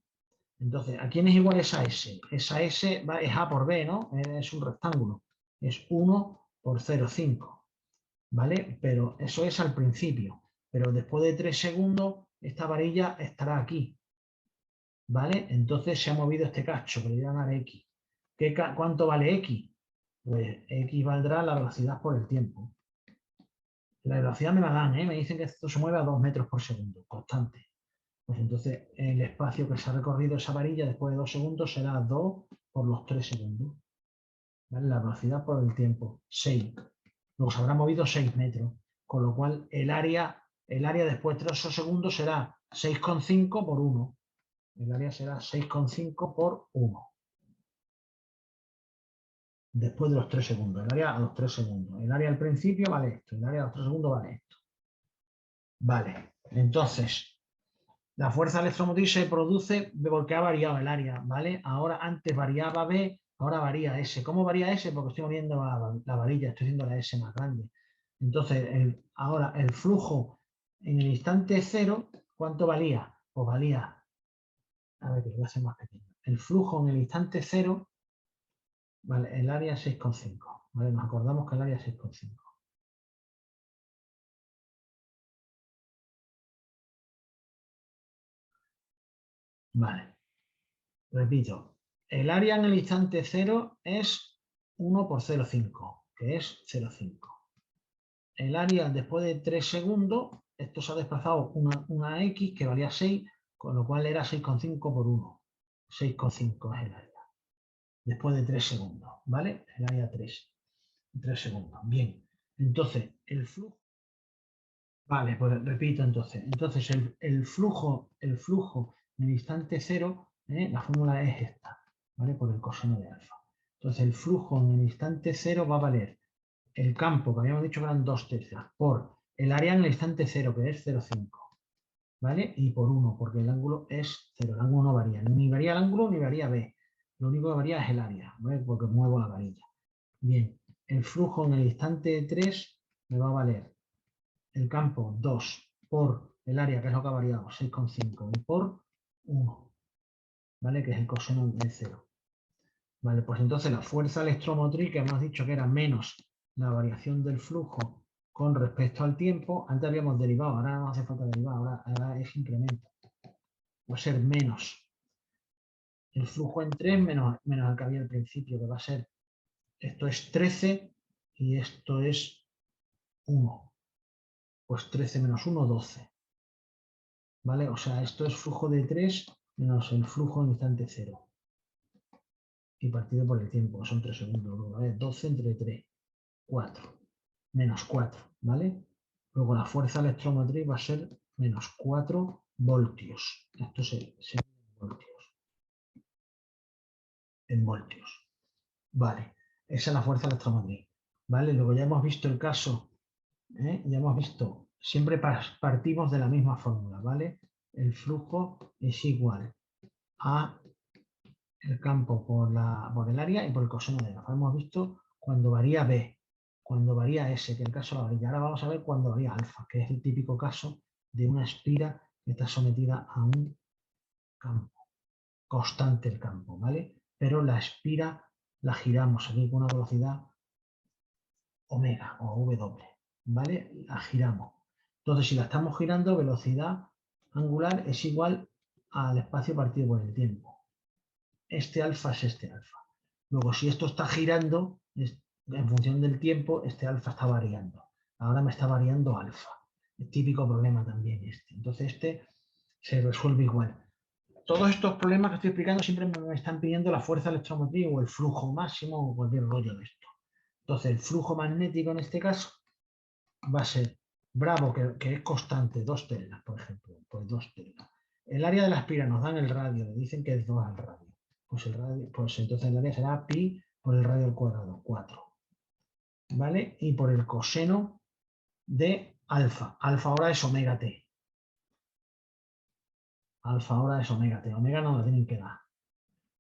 Entonces, ¿a quién es igual esa S? Esa S es A por B, ¿no? Es un rectángulo. Es 1 por 0,5, ¿vale? Pero eso es al principio. Pero después de 3 segundos, esta varilla estará aquí, ¿vale? Entonces se ha movido este cacho, que le voy a llamar X. ¿Cuánto vale X? Pues X valdrá la velocidad por el tiempo. La velocidad me la dan, me dicen que esto se mueve a 2 metros por segundo, constante. Pues entonces el espacio que se ha recorrido esa varilla después de 2 segundos será 2 por los 3 segundos. ¿Vale? La velocidad por el tiempo, 6. Luego se habrá movido 6 metros, con lo cual el área después de 3 segundos será 6,5 por 1. El área será 6,5 por 1. Después de los 3 segundos. El área a los 3 segundos. El área al principio vale esto. El área a los 3 segundos vale esto. Vale. Entonces, la fuerza electromotriz se produce porque ha variado el área, ¿vale? Ahora antes variaba B, ahora varía S. ¿Cómo varía S? Porque estoy moviendo la varilla, estoy haciendo la S más grande. Entonces, ahora el flujo en el instante 0, ¿cuánto valía? Pues valía, a ver, que lo voy a hacer más pequeño. El flujo en el instante 0, vale, el área 6,5. ¿Vale? Nos acordamos que el área es 6,5. Vale. Repito, el área en el instante 0 es 1 por 0,5, que es 0,5. El área después de 3 segundos, esto se ha desplazado una X que valía 6, con lo cual era 6,5 por 1. 6,5 es el área. Después de 3 segundos, ¿vale? El área 3 segundos. Bien. Entonces, el flujo. Vale, pues repito entonces. Entonces, el flujo en el instante 0, la fórmula es esta, ¿vale? Por el coseno de alfa. Entonces, el flujo en el instante 0 va a valer el campo, que habíamos dicho que eran 2 teslas, por el área en el instante 0, que es 0,5, ¿vale? Y por 1, porque el ángulo es 0, el ángulo no varía. Ni varía el ángulo, ni varía B. Lo único que varía es el área, ¿vale? Porque muevo la varilla. Bien, el flujo en el instante 3 me va a valer el campo 2 por el área, que es lo que ha variado, 6,5, y por 1, ¿vale? Que es el coseno de 0. Vale, pues entonces la fuerza electromotriz, que hemos dicho que era menos la variación del flujo con respecto al tiempo, antes habíamos derivado, ahora no hace falta derivar, ahora es incremento. Va a ser menos el flujo en 3 menos el que había al principio, que va a ser, esto es 13 y esto es 1. Pues 13 menos 1, 12. ¿Vale? O sea, esto es flujo de 3 menos el flujo en instante 0. Y partido por el tiempo, son 3 segundos. ¿Vale? 12 entre 3, 4. menos 4, ¿vale? Luego la fuerza electromotriz va a ser menos 4 voltios. Esto se en voltios. En voltios. Vale, esa es la fuerza electromotriz. ¿Vale? Luego ya hemos visto el caso, ya hemos visto, siempre partimos de la misma fórmula, ¿vale? El flujo es igual a el campo por el área y por el coseno de alfa. Hemos visto cuando varía B, cuando varía S, que es el caso de la varilla. Ahora vamos a ver cuando varía alfa, que es el típico caso de una espira que está sometida a un campo, constante el campo, ¿vale? Pero la espira la giramos aquí con una velocidad omega o W, ¿vale? La giramos. Entonces, si la estamos girando, velocidad angular es igual al espacio partido por el tiempo. Este alfa es este alfa. Luego, si esto está girando, en función del tiempo, este alfa está variando. Ahora me está variando alfa. El típico problema también este. Entonces, este se resuelve igual. Todos estos problemas que estoy explicando siempre me están pidiendo la fuerza electromotriz o el flujo máximo o cualquier rollo de esto. Entonces, el flujo magnético en este caso va a ser bravo, que es constante, 2 telas, por ejemplo, pues 2 telas. El área de la espira nos dan el radio, le dicen que es 2 al radio. Pues el radio, pues entonces el área será pi por el radio al cuadrado, 4. ¿Vale? Y por el coseno de alfa. Alfa ahora es omega t. Alfa ahora es omega t. Omega no la tienen que dar.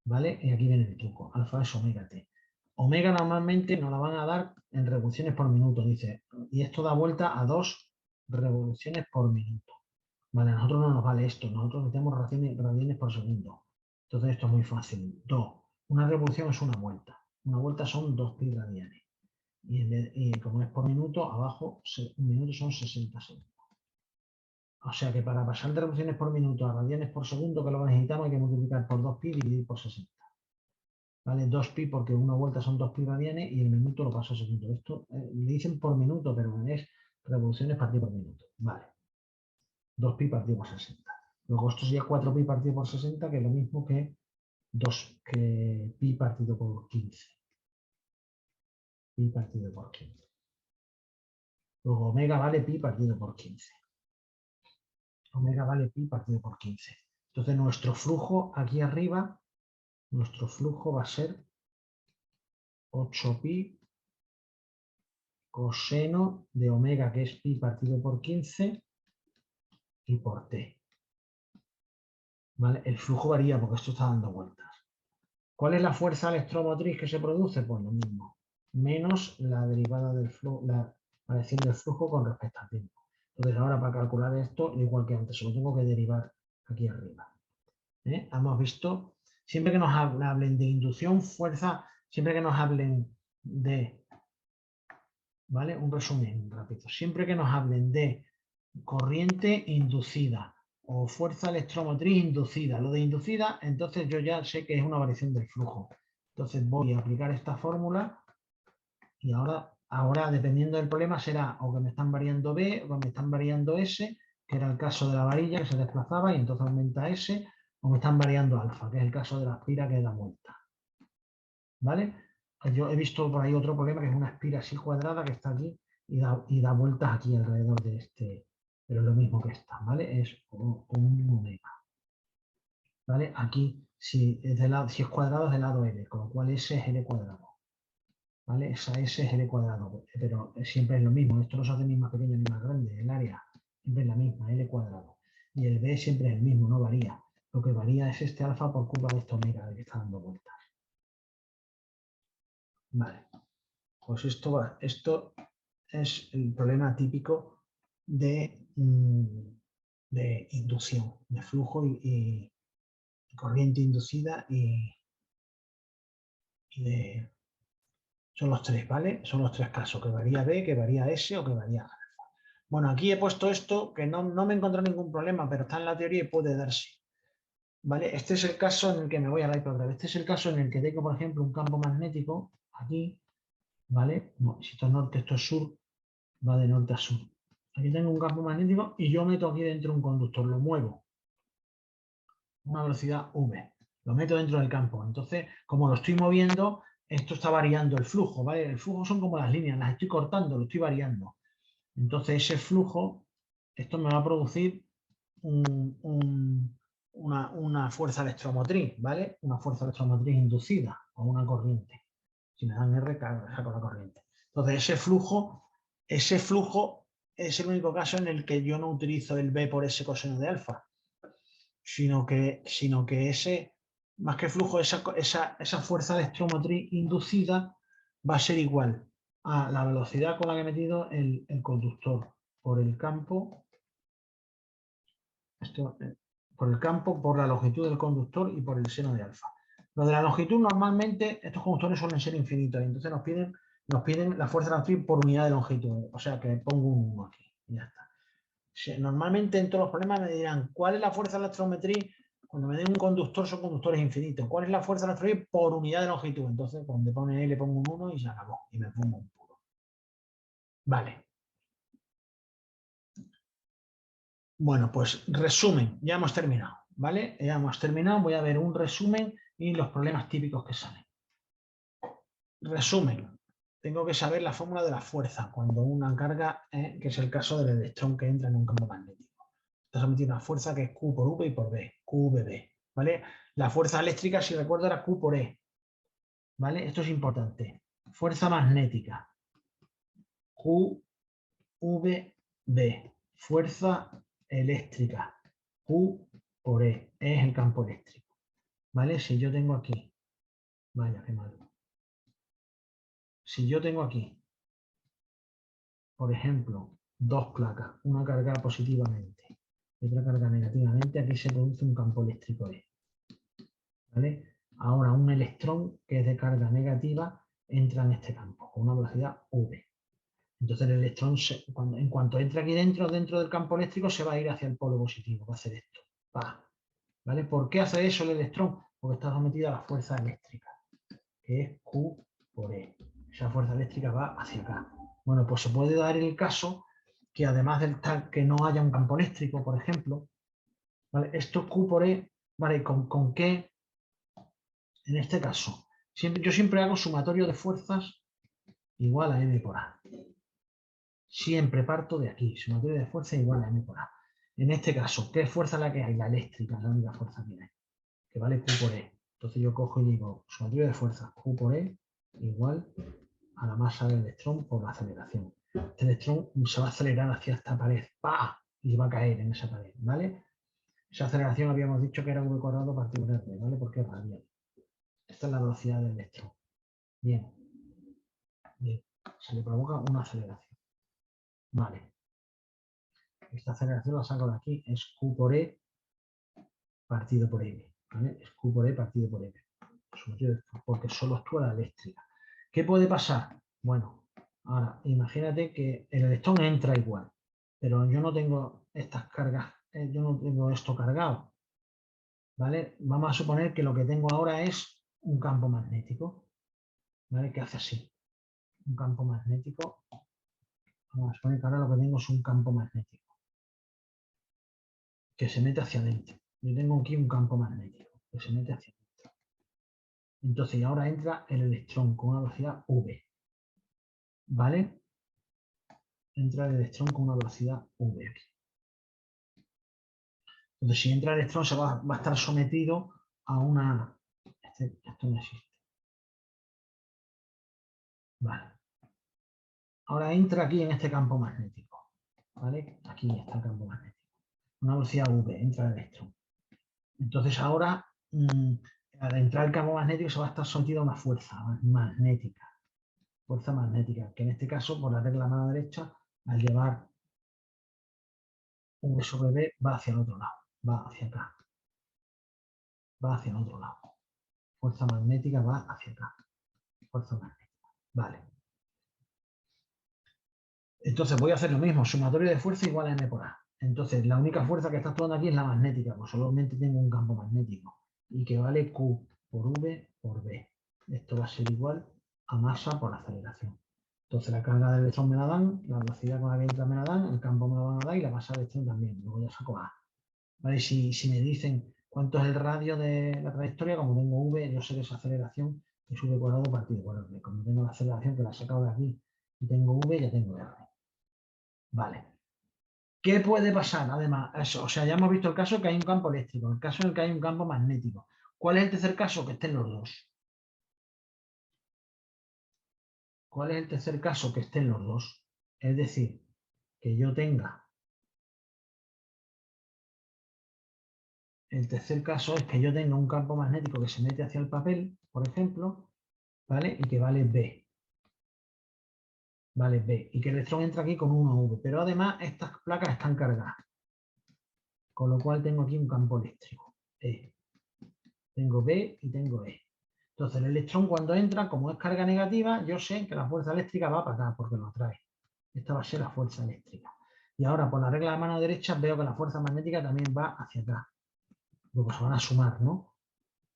¿Vale? Y aquí viene el truco. Alfa es omega t. Omega normalmente nos la van a dar en revoluciones por minuto, dice. Y esto da vuelta a 2 revoluciones por minuto. Vale, a nosotros no nos vale esto. Nosotros necesitamos radianes por segundo. Entonces esto es muy fácil. 2. Una revolución es una vuelta. Una vuelta son 2 pi radianes. Y como es por minuto, abajo un minuto son 60 segundos. O sea que para pasar de revoluciones por minuto a radianes por segundo, que lo necesitamos, hay que multiplicar por 2pi y dividir por 60. ¿Vale? 2pi porque una vuelta son 2pi radianes y el minuto lo paso a segundo. Esto le dicen por minuto, pero es revoluciones partido por minuto. Vale. 2pi partido por 60. Luego esto sería 4pi partido por 60, que es lo mismo que pi partido por 15. Pi partido por 15. Luego omega vale pi partido por 15. Omega vale pi partido por 15. Entonces nuestro flujo aquí arriba, nuestro flujo va a ser 8pi coseno de omega, que es pi partido por 15, y por t. ¿Vale? El flujo varía porque esto está dando vueltas. ¿Cuál es la fuerza electromotriz que se produce? Pues lo mismo, menos la derivada del flujo, la variación del flujo con respecto al tiempo. Entonces ahora para calcular esto, igual que antes, lo tengo que derivar aquí arriba. Hemos visto, siempre que nos hablen de inducción, fuerza, siempre que nos hablen de, ¿vale? Un resumen rápido. Siempre que nos hablen de corriente inducida o fuerza electromotriz inducida, lo de inducida, entonces yo ya sé que es una variación del flujo. Entonces voy a aplicar esta fórmula y ahora dependiendo del problema será o que me están variando B o que me están variando S, que era el caso de la varilla que se desplazaba y entonces aumenta S, o me están variando alfa, que es el caso de la espira que da vuelta. ¿Vale? Yo he visto por ahí otro problema que es una espira así cuadrada que está aquí y da vueltas aquí alrededor de este, pero es lo mismo que esta, ¿vale? Es un omega. ¿Vale? Aquí, si es cuadrado, es del lado L, con lo cual S es L cuadrado. ¿Vale? Esa S es L cuadrado, pero siempre es lo mismo. Esto no se hace ni más pequeño ni más grande. El área siempre es la misma, L cuadrado. Y el B siempre es el mismo, no varía. Lo que varía es este alfa por culpa de esta omega que está dando vueltas. Vale. Pues esto es el problema típico de inducción, de flujo y corriente inducida son los tres, ¿vale? Son los tres casos, que varía B, que varía S o que varía alfa. Bueno, aquí he puesto esto, que no me encontró ningún problema, pero está en la teoría y puede darse. ¿Vale? Este es el caso en el que me voy a la iPad otra vez. Este es el caso en el que tengo, por ejemplo, un campo magnético aquí, ¿vale? No, si esto es norte, esto es sur, va de norte a sur. Aquí tengo un campo magnético y yo meto aquí dentro un conductor, lo muevo a una velocidad v, lo meto dentro del campo. Entonces, como lo estoy moviendo, esto está variando el flujo, ¿vale? El flujo son como las líneas, las estoy cortando, lo estoy variando. Entonces ese flujo, esto me va a producir una fuerza electromotriz, ¿vale? Una fuerza electromotriz inducida o una corriente. Si me dan R, saco la corriente. Entonces ese flujo es el único caso en el que yo no utilizo el B por S coseno de alfa, sino que ese, más que flujo, esa fuerza electromotriz inducida va a ser igual a la velocidad con la que he metido el conductor por el campo, por el campo, por la longitud del conductor y por el seno de alfa. Lo de la longitud, normalmente estos conductores suelen ser infinitos y entonces nos piden la fuerza electromotriz por unidad de longitud, o sea que pongo un 1 aquí y ya está. Normalmente en todos los problemas me dirán, ¿cuál es la fuerza electromotriz? Cuando me den un conductor son conductores infinitos. ¿Cuál es la fuerza electromotriz por unidad de longitud? Entonces, cuando pone L pongo un 1 y se acabó. Y me pongo un puro. Vale. Bueno, pues resumen. Ya hemos terminado. ¿Vale? Ya hemos terminado. Voy a ver un resumen y los problemas típicos que salen. Resumen. Tengo que saber la fórmula de la fuerza cuando una carga, que es el caso del electrón que entra en un campo magnético. Está sometido a una fuerza que es Q por V y por B, QVB, ¿vale? La fuerza eléctrica, si recuerdo, era Q por E, ¿vale? Esto es importante. Fuerza magnética, QVB. Fuerza eléctrica, Q por E, es el campo eléctrico, ¿vale? Si yo tengo aquí, vaya, qué malo. Si yo tengo aquí, por ejemplo, dos placas, una cargada positivamente y otra cargada negativamente, aquí se produce un campo eléctrico E. ¿Vale? Ahora un electrón que es de carga negativa entra en este campo con una velocidad V. Entonces el electrón, en cuanto entre aquí dentro del campo eléctrico, se va a ir hacia el polo positivo, va a hacer esto. ¿Vale? ¿Por qué hace eso el electrón? Porque está sometido a la fuerza eléctrica, que es Q por E. Esa fuerza eléctrica va hacia acá. Bueno, pues se puede dar el caso que además del tal que no haya un campo eléctrico, por ejemplo, ¿vale? Esto Q por E, ¿vale? ¿Con qué? En este caso, yo siempre hago sumatorio de fuerzas igual a M por A. Siempre parto de aquí, sumatorio de fuerzas igual a M por A. En este caso, ¿qué fuerza es la que hay? La eléctrica, la única fuerza que hay, que vale Q por E. Entonces yo cojo y digo, sumatorio de fuerzas Q por E igual a la masa del electrón por la aceleración. Este electrón se va a acelerar hacia esta pared, ¡pah! Y va a caer en esa pared, ¿vale? Esa aceleración habíamos dicho que era V cuadrado partido por R, ¿vale? Porque es radial. Esta es la velocidad del electrón. Bien. Bien. Se le provoca una aceleración. Vale. Esta aceleración la saco de aquí. Es Q por E partido por M. ¿Vale? Es Q por E partido por M. Porque solo actúa la eléctrica. ¿Qué puede pasar? Bueno, ahora imagínate que el electrón entra igual, pero yo no tengo estas cargas, yo no tengo esto cargado. ¿Vale? Vamos a suponer que lo que tengo ahora es un campo magnético. ¿Vale? Que hace así. Un campo magnético. Vamos a suponer que ahora lo que tengo es un campo magnético que se mete hacia adentro. Yo tengo aquí un campo magnético que se mete hacia adentro. Entonces ahora entra el electrón con una velocidad V. ¿Vale? Entra el electrón con una velocidad V aquí. Entonces si entra el electrón se va a estar sometido a una... Esto no existe. Vale. Ahora entra aquí en este campo magnético. ¿Vale? Aquí está el campo magnético. Una velocidad V, entra el electrón. Entonces ahora, al entrar el campo magnético se va a estar sometido a una fuerza magnética. Fuerza magnética, que en este caso, por la regla a mano derecha, al llevar V sobre B, va hacia el otro lado, va hacia acá. Va hacia el otro lado. Fuerza magnética va hacia acá. Fuerza magnética. Vale. Entonces voy a hacer lo mismo, sumatorio de fuerza igual a M por A. Entonces la única fuerza que está actuando aquí es la magnética, pues solamente tengo un campo magnético y que vale Q por V por B. Esto va a ser igual a masa por aceleración. Entonces la carga del electrón me la dan, la velocidad con la que entra me la dan, el campo me lo van a dar y la masa del electrón también. Luego ya saco A. ¿Vale? Si me dicen cuánto es el radio de la trayectoria, como tengo V, yo sé que esa aceleración es V cuadrado partido por R. Como tengo la aceleración que la he sacado de aquí y tengo V, ya tengo R. Vale. ¿Qué puede pasar? Además, eso, o sea, ya hemos visto el caso que hay un campo eléctrico, el caso en el que hay un campo magnético. ¿Cuál es el tercer caso? Que estén los dos. ¿Cuál es el tercer caso? Que estén los dos. Es decir, que yo tenga. El tercer caso es que yo tenga un campo magnético que se mete hacia el papel, por ejemplo, ¿vale? Y que vale B. Vale B. Y que el electrón entra aquí con 1V. Pero además estas placas están cargadas. Con lo cual tengo aquí un campo eléctrico. E. Tengo B y tengo E. Entonces el electrón cuando entra, como es carga negativa, yo sé que la fuerza eléctrica va para acá porque lo atrae. Esta va a ser la fuerza eléctrica. Y ahora por la regla de mano derecha veo que la fuerza magnética también va hacia acá. Luego se van a sumar, ¿no?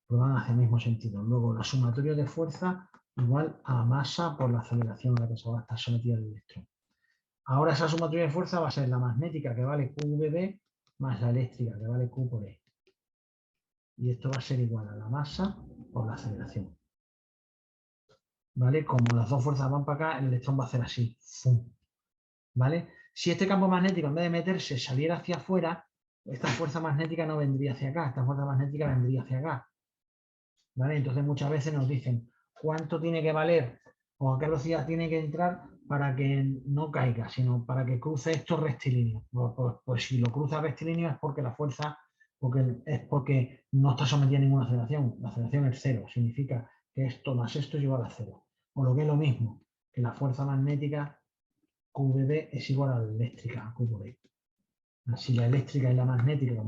Pues van hacia el mismo sentido. Luego la sumatoria de fuerza igual a masa por la aceleración a la que se va a estar sometido el electrón. Ahora esa sumatoria de fuerza va a ser la magnética que vale QVB más la eléctrica que vale Q por E. Y esto va a ser igual a la masa por la aceleración. ¿Vale? Como las dos fuerzas van para acá, el electrón va a hacer así. ¡Fum! ¿Vale? Si este campo magnético en vez de meterse saliera hacia afuera, esta fuerza magnética no vendría hacia acá, esta fuerza magnética vendría hacia acá. ¿Vale? Entonces muchas veces nos dicen cuánto tiene que valer o a qué velocidad tiene que entrar para que no caiga, sino para que cruce esto rectilíneo. Pues si lo cruza rectilíneo es porque la fuerza es porque no está sometida a ninguna aceleración. La aceleración es cero, significa que esto más esto es igual a cero. O lo que es lo mismo, que la fuerza magnética QVB es igual a la eléctrica, Q por E. Si la eléctrica y la magnética,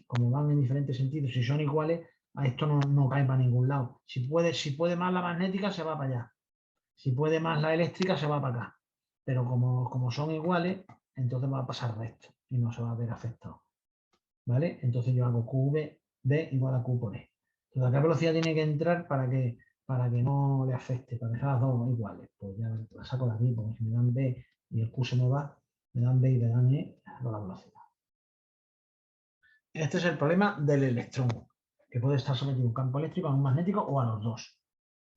como van en diferentes sentidos, si son iguales, a esto no cae para ningún lado. Si puede más la magnética, se va para allá. Si puede más la eléctrica, se va para acá. Pero como son iguales, entonces va a pasar recto y no se va a ver afectado. ¿Vale? Entonces yo hago QV B igual a Q por E. Entonces, ¿a qué velocidad tiene que entrar para que no le afecte? Para dejar las dos iguales. Pues ya la saco de aquí, porque si me dan B y el Q se me va, me dan B y me dan E, hago la velocidad. Este es el problema del electrón, que puede estar sometido a un campo eléctrico, a un magnético o a los dos.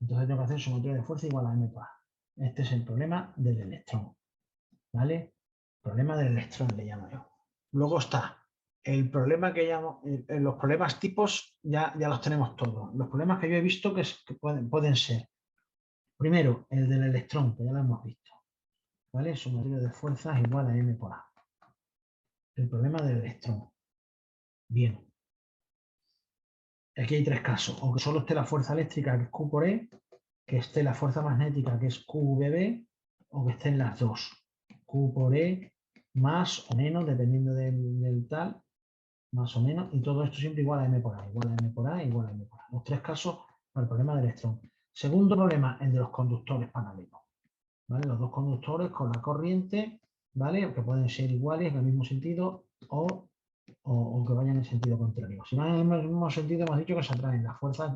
Entonces tengo que hacer sumatoria de fuerza igual a m por A. Este es el problema del electrón. ¿Vale? Problema del electrón le llamo yo. Luego está el problema que llamo, los problemas tipos ya los tenemos todos. Los problemas que yo he visto que pueden ser, primero, el del electrón, que ya lo hemos visto. ¿Vale? Sumatoria de fuerzas igual a m por A. El problema del electrón. Bien. Aquí hay tres casos. O que solo esté la fuerza eléctrica, que es Q por E, que esté la fuerza magnética, que es QVB, o que estén las dos. Q por E más o menos, dependiendo del tal, más o menos, y todo esto siempre igual a M por A, igual a M por A, igual a M por A. Los tres casos para el problema del electrón. Segundo problema, el de los conductores paralelos. ¿Vale? Los dos conductores con la corriente, ¿vale? Que pueden ser iguales en el mismo sentido o que vayan en sentido contrario. Si van en el mismo sentido, hemos dicho que se atraen. Las fuerzas,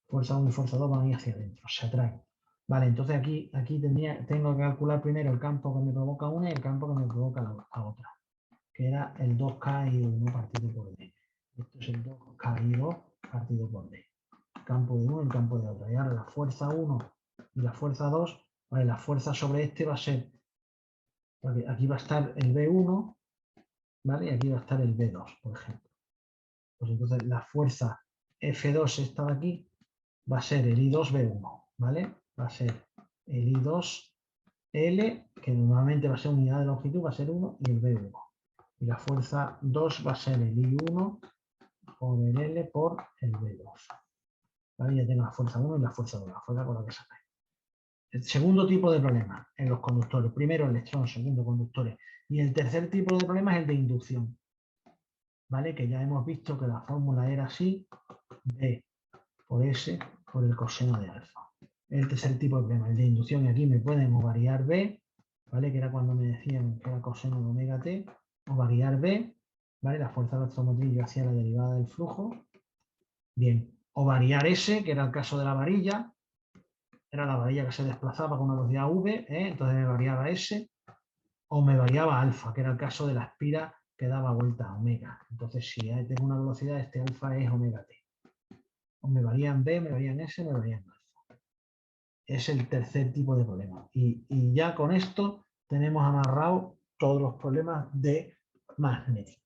fuerza 1 y fuerza 2 van a ir hacia adentro, se atraen. Vale, entonces aquí tengo que calcular primero el campo que me provoca una y el campo que me provoca la otra, que era el 2K y 1 partido por D. Esto es el 2K y 2 partido por D. Campo de uno y el campo de otro. Y ahora la fuerza 1 y la fuerza 2, vale, la fuerza sobre este va a ser, porque aquí va a estar el B1, ¿vale? Y aquí va a estar el B2, por ejemplo. Pues entonces la fuerza F2, esta de aquí, va a ser el I2B1, ¿vale? Va a ser el I2L, que normalmente va a ser unidad de longitud, va a ser 1, y el B1. Y la fuerza 2 va a ser el I1 por el L por el B2. ¿Vale? Ya tengo la fuerza 1 y la fuerza 2, la fuerza con la que se atrae. El segundo tipo de problema en los conductores. Primero electrón, segundo conductores. Y el tercer tipo de problema es el de inducción. ¿Vale? Que ya hemos visto que la fórmula era así, B por S por el coseno de alfa. El tercer tipo de problema, el de inducción, y aquí me pueden o variar B, ¿vale? Que era cuando me decían que era coseno de omega t, o variar B, ¿vale? La fuerza electromotriz yo hacía la derivada del flujo. Bien, o variar S, que era el caso de la varilla, era la varilla que se desplazaba con una velocidad V, entonces me variaba S, o me variaba alfa, que era el caso de la espira que daba vuelta a omega. Entonces, si tengo una velocidad, este alfa es omega t. O me varían B, me varían S, me varían alfa. es el tercer tipo de problema. Y ya con esto tenemos amarrado todos los problemas de magnética.